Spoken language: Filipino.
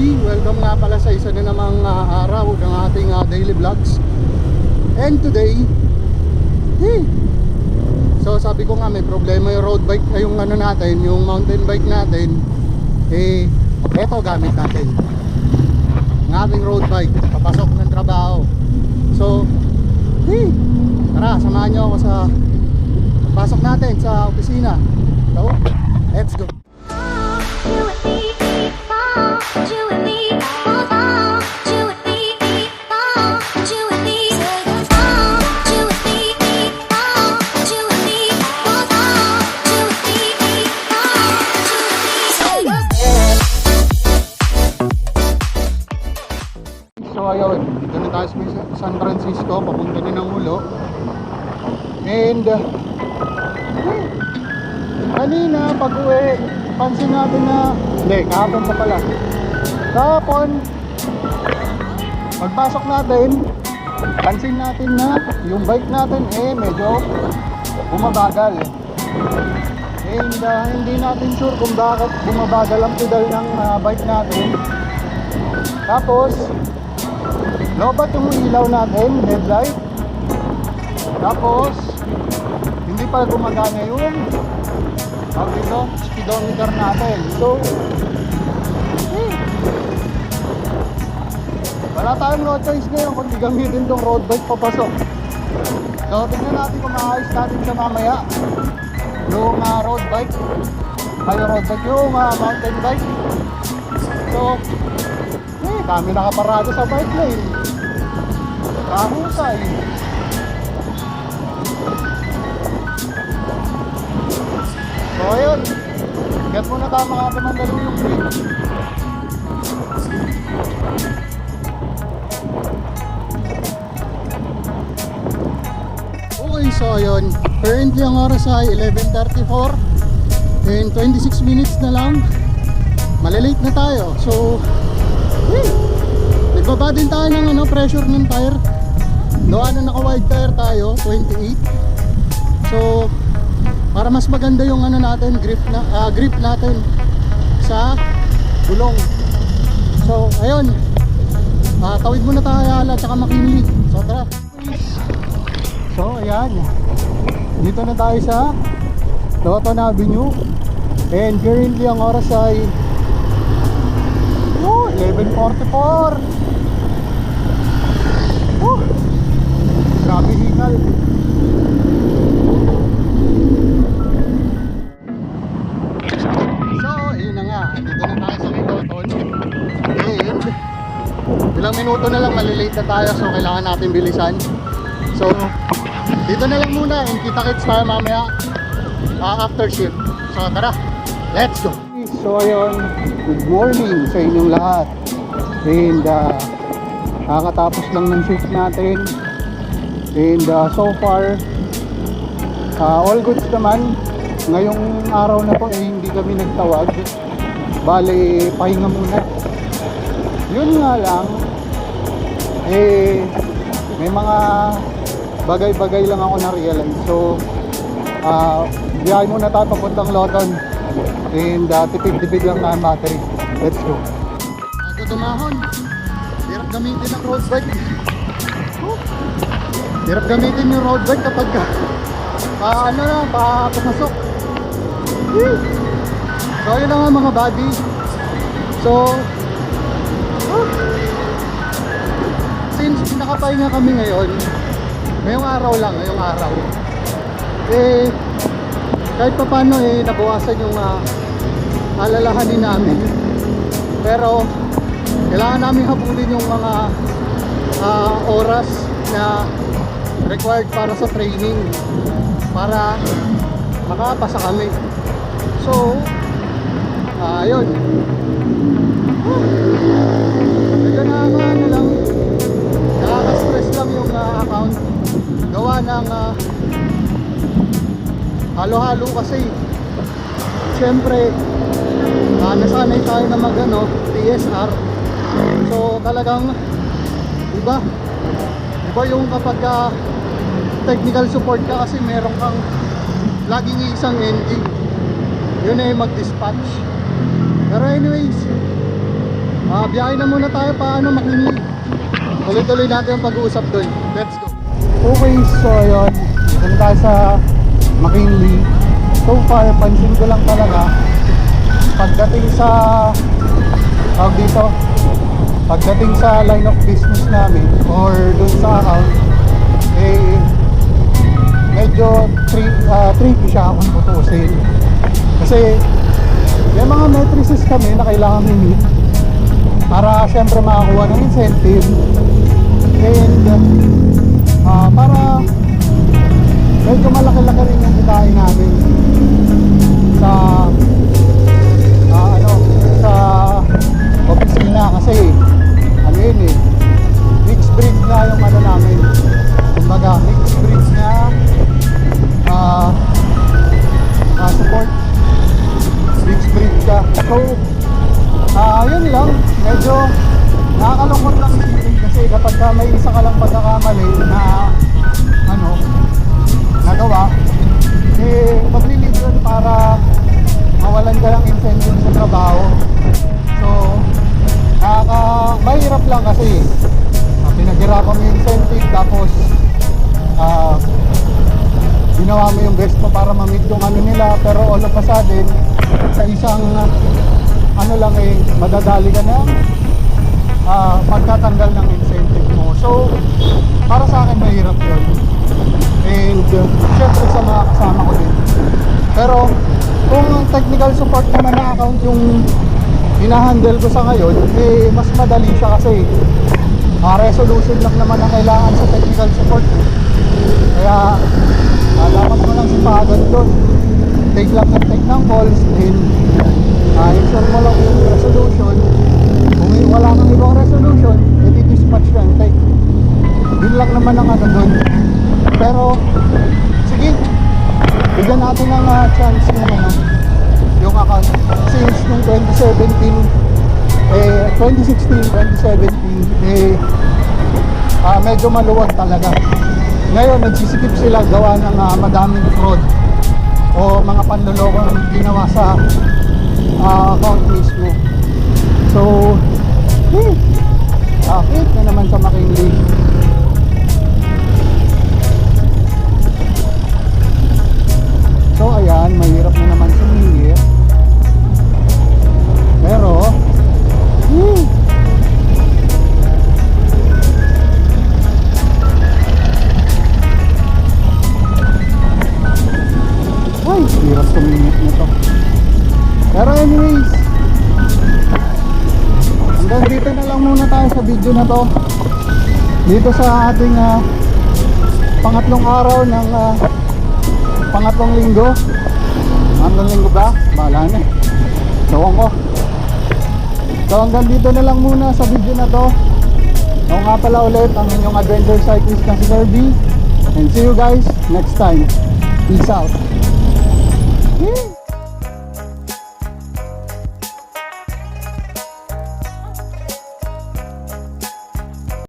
everybody! Welcome nga pala sa isa na namang araw ng ating daily vlogs. And today, so sabi ko nga may problema yung road bike, yung ano natin, yung mountain bike natin. Eto gamit natin ng ating road bike, papasok ng trabaho. So, tara, samahan nyo ako sa pasok natin sa opisina. So, let's go! So ayun, dito na tayo sa San Francisco, papunta na ng Ulo. And kanina pag uwi, pansin natin na kahapon pa pala. Kahapon pagpasok natin, pansin natin na yung bike natin medyo bumabagal. And hindi natin sure kung bakit bumabagal ang pedal ng bike natin. Tapos lobat yung ilaw natin, headlight. Tapos hindi pa gumagana yung speedometer natin. So wala tayong no choice ngayon kundi gamitin tong road bike papasok. So tignan natin kung maayos natin sa mamaya yung road bike, yung mountain bike. So dami nakaparado sa bike lane. Kahusay. So ayun, get muna tayo mga panandalo yung brake. Okay, so ayun, currently ang oras ay 11:34 and 26 minutes na lang, malilate na tayo. So nagbaba din tayo ng pressure ng tire. Gawa na naka wide tire tayo, 28. So para mas maganda yung natin, grip natin sa gulong. So ayun, tawid muna tayo Ayala tsaka McKinley. So tara. So ayan, dito na tayo sa Loton Avenue. And currently ang oras ay 11:44. Grabe hingal. So ayun na nga, dito na tayo sa Loton. And ilang minuto na lang malilate na tayo, so kailangan natin bilisan. So dito na lang muna, and kita-kits tayo mamaya after shift. So tara, let's go. So ayun, good morning sa inyong lahat. And kakatapos lang ng shift natin. And so far all goods naman. Ngayong araw na po hindi kami nagtawag. Bale, pahinga muna. Yun nga lang, may mga bagay-bagay lang ako na-realize. So biyahe muna tayo papuntang Loton. And tipid-tipid lang na ang battery. Let's go. Ako tumahon. Hirap gamitin ang road bike. Hirap gamitin yung road bike kapag papasok. So yun na nga mga buddy. So since nakapahinga kami ngayon, ngayong araw lang, kahit pa paano nabawasan yung alalahanin namin. Pero kailangan namin habulin yung mga oras na required para sa training para makapasa kami. So ayun, medyo nakaka-stress lang yung account gawa ng halo-halo kasi syempre nasanay tayo na mag TSR. So talagang iba yung kapag technical support ka kasi meron kang laging isang engine, yun ay mag-dispatch. Pero anyways, Biyahe na muna tayo paano McKinley. Tuloy-tuloy natin ang pag-uusap doon. Let's go. Okay, so ayun. Dito na tayo sa McKinley. So far, pansin ko lang talaga pagdating sa pagdating sa line of business namin or dun sa account, medyo tricky siya kung tutusin. Kasi may mga matrices kami na kailangan i-meet para syempre makakuha ng incentive and para medyo malaki-laki rin yung kitain namin sa sa opisina kasi ano yun mixed breed nga yung namin, kumbaga mixed breeds nga support, mixed breed ka. So yun lang, medyo nakakalungkot lang isipin kasi kapag may isa ka lang pagkakamali na nagawa, maglilid yun para mawalan ka ng incentive sa trabaho. So mahirap lang kasi pinaghirapan mo yung incentive tapos ginawa mo yung best mo para ma-meet yung nila, pero all of a sudden sa isang madadali ka na pagtatanggal ng incentive mo. So para sa akin mahirap yun, and syempre sa mga kasama ko din. Pero kung technical support naman na account yung hinahandle ko sa ngayon, mas madali siya kasi resolution lang naman ang kailangan sa technical support. Kaya dapat mo lang sipagan doon, take ng calls, then ensure mo lang yung resolution. Kung wala kang ibang resolution, dispatch ka and take. Yun lang naman ang doon. Pero sige, bigyan natin ng chance yung account. Since nung 2016, 2017, medyo maluwag talaga. Ngayon, nagsisikip sila gawa ng madaming fraud o mga panlolokong ginawa sa account mismo. So, traffic na naman sa McKinley. So ayan, mahirap na naman sumingit. Pero ay, hirap sumingit nito. Pero anyways, hanggang dito na lang muna tayo sa video na to. Dito sa ating pangatlong araw ng pangatlong linggo. Pangatlong linggo ba? Bahala na. Tawang ko. So hanggang dito na lang muna sa video na to. Ako nga pala ulit ang inyong adventure cyclist na si Sir B. And see you guys next time. Peace out.